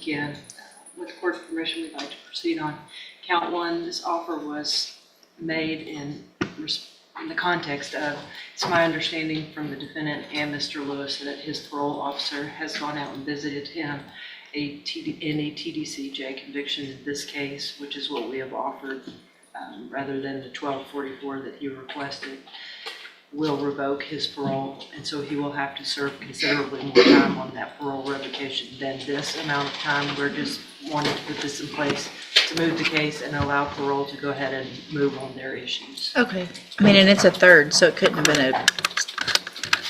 begin. With the court's permission, we'd like to proceed on count one. This offer was made in the context of, it's my understanding from the defendant and Mr. Lewis that his parole officer has gone out and visited him in a TDCJ conviction in this case, which is what we have offered, rather than the 1244 that he requested, will revoke his parole, and so he will have to serve considerably more time on that parole revocation than this amount of time. We're just wanting to put this in place to move the case and allow parole to go ahead and move on their issues. Okay. I mean, and it's a third, so it couldn't have been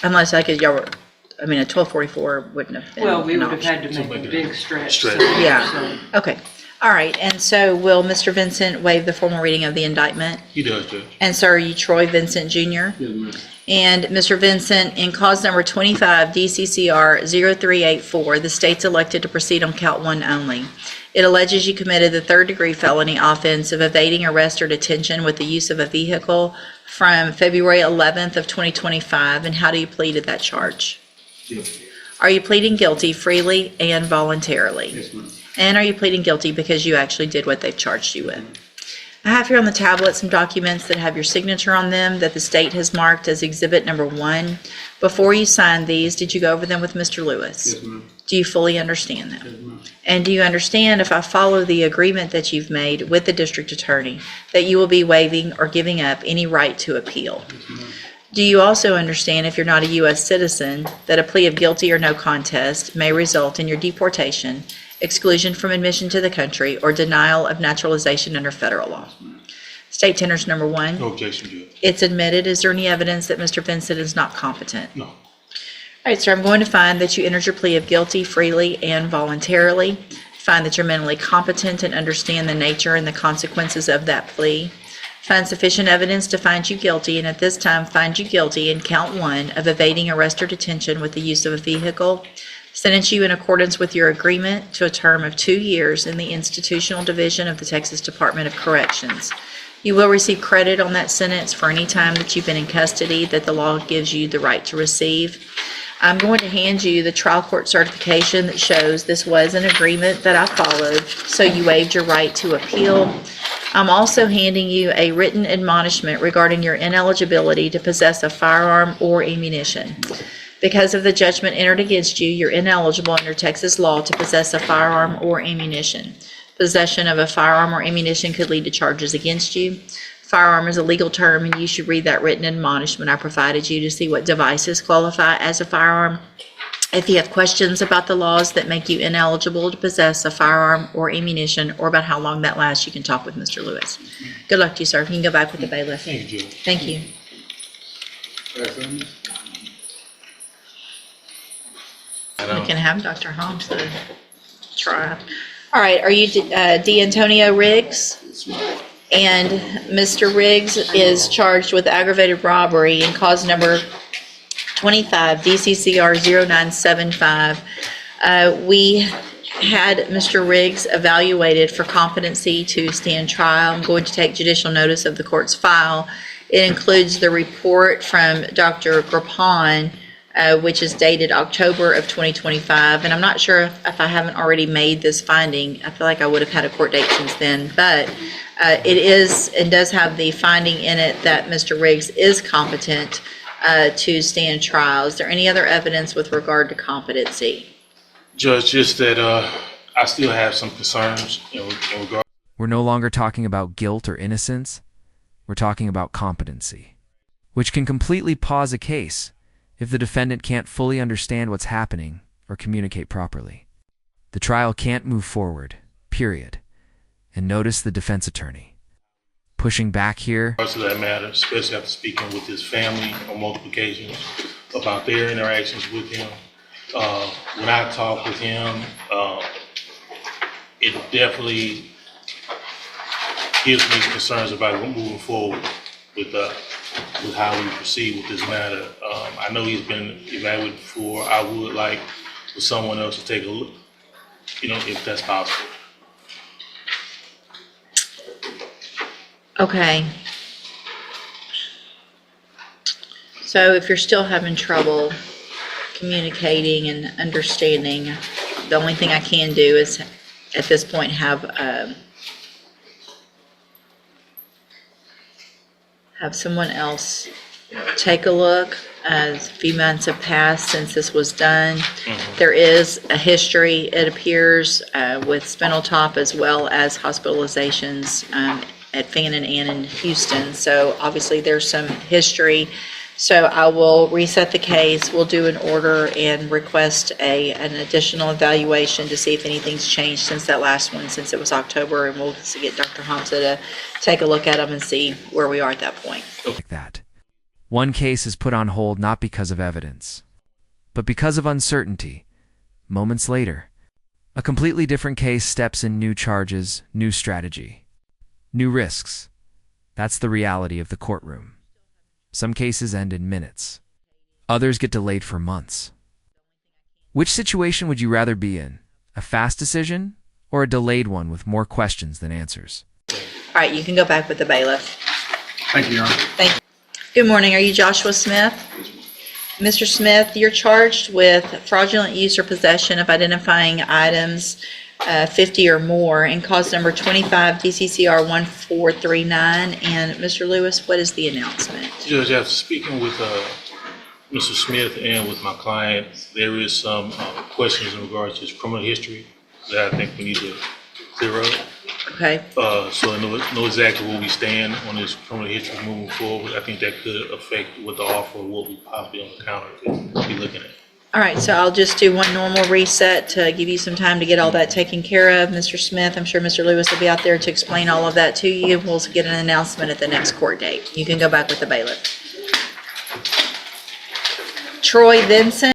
unless a 1244 wouldn't have been. Well, we an would have option. had to make a big stretch. Yeah. Okay. All right. And so will Mr. Vincent waive the formal reading of the indictment? He does, Judge. And so are you Troy Vincent Jr.? Yes, ma'am. And Mr. Vincent, in cause number 25 DCCR 0384, the state's elected to proceed on count one only. It alleges you committed the third-degree felony offense of evading arrest or detention with the use of a vehicle from February 11th of 2025. And how do you plead to that charge? Yes. Are you pleading guilty freely and voluntarily? Yes, ma'am. And are you pleading guilty because you actually did what they've charged you with? I have here on the tablet some documents that have your signature on them that the state has marked as exhibit number 1. Before you signed these, did you go over them with Mr. Lewis? Yes, ma'am. Do you fully understand them? Yes, ma'am. And do you understand, if I follow the agreement that you've made with the district attorney, that you will be waiving or giving up any right to appeal? Yes, ma'am. Do you also understand, if you're not a U.S. citizen, that a plea of guilty or no contest may result in your deportation, exclusion from admission to the country, or denial of naturalization under federal law? State tenders number 1. No objection, Judge. It's admitted. Is there any evidence that Mr. Vincent is not competent? No. All right, sir, I'm going to find that you entered your plea of guilty freely and voluntarily. Find that you're mentally competent and understand the nature and the consequences of that plea. Find sufficient evidence to find you guilty, and at this time find you guilty in count 1 of evading arrest or detention with the use of a vehicle. Sentence you in accordance with your agreement to a term of 2 years in the institutional division of the Texas Department of Corrections. You will receive credit on that sentence for any time that you've been in custody that the law gives you the right to receive. I'm going to hand you the trial court certification that shows this was an agreement that I followed, so you waived your right to appeal. I'm also handing you a written admonishment regarding your ineligibility to possess a firearm or ammunition. Because of the judgment entered against you, you're ineligible under Texas law to possess a firearm or ammunition. Possession of a firearm or ammunition could lead to charges against you. Firearm is a legal term, and you should read that written admonishment I provided you to see what devices qualify as a firearm. If you have questions about the laws that make you ineligible to possess a firearm or ammunition, or about how long that lasts, you can talk with Mr. Lewis. Good luck to you, sir. You can go back with the bailiff. Thank you, Judge. Thank you. We can have Dr. Holmes try. All right, are you D'Antonio Riggs? And Mr. Riggs is charged with aggravated robbery in cause number 25 DCCR 0975. We had Mr. Riggs evaluated for competency to stand trial. I'm going to take judicial notice of the court's file. It includes the report from Dr. Grapan, which is dated October of 2025. And I'm not sure if I haven't already made this finding. I feel like I would have had a court date since then. But it is and does have the finding in it that Mr. Riggs is competent to stand trial. Is there any other evidence with regard to competency? Judge, just that I still have some concerns in regard. We're no longer talking about guilt or innocence. We're talking about competency, which can completely pause a case if the defendant can't fully understand what's happening or communicate properly. The trial can't move forward, period. And notice the defense attorney pushing back here. To that matter, especially after speaking with his family on multiple occasions about their interactions with him. When I talked with him, it definitely gives me concerns about moving forward with how we proceed with this matter. I know he's been evaluated before. I would like for someone else to take a look, if that's possible. Okay. So if you're still having trouble communicating and understanding The only thing I can do is, at this point, have someone else take a look. A few months have passed since this was done. There is a history, it appears, with spinal tap as well as hospitalizations at Fannin and in Houston. So obviously there's some history. So I will reset the case. We'll do an order and request an additional evaluation to see if anything's changed since that last one, since it was October, and we'll get Dr. Hamza to take a look at them and see where we are at that point. Like that. One case is put on hold not because of evidence, but because of uncertainty. Moments later, a completely different case steps in, new charges, new strategy, new risks. That's the reality of the courtroom. Some cases end in minutes. Others get delayed for months. Which situation would you rather be in? A fast decision or a delayed one with more questions than answers? All right, you can go back with the bailiff. Thank you, Your Honor. Thank you. Good morning. Are you Joshua Smith? Mr. Smith, you're charged with fraudulent use or possession of identifying items 50 or more in cause number 25 DCCR 1439. And Mr. Lewis, what is the announcement? Judge, after speaking with Mr. Smith and with my client, there is some questions in regards to his criminal history that I think we need to clear up. Okay. So I know exactly where we stand on his criminal history moving forward. I think that could affect what the offer, what we possibly on the counter could be looking at. All right, so I'll just do one normal reset to give you some time to get all that taken care of. Mr. Smith, I'm sure Mr. Lewis will be out there to explain all of that to you. We'll get an announcement at the next court date. You can go back with the bailiff. Troy Vincent.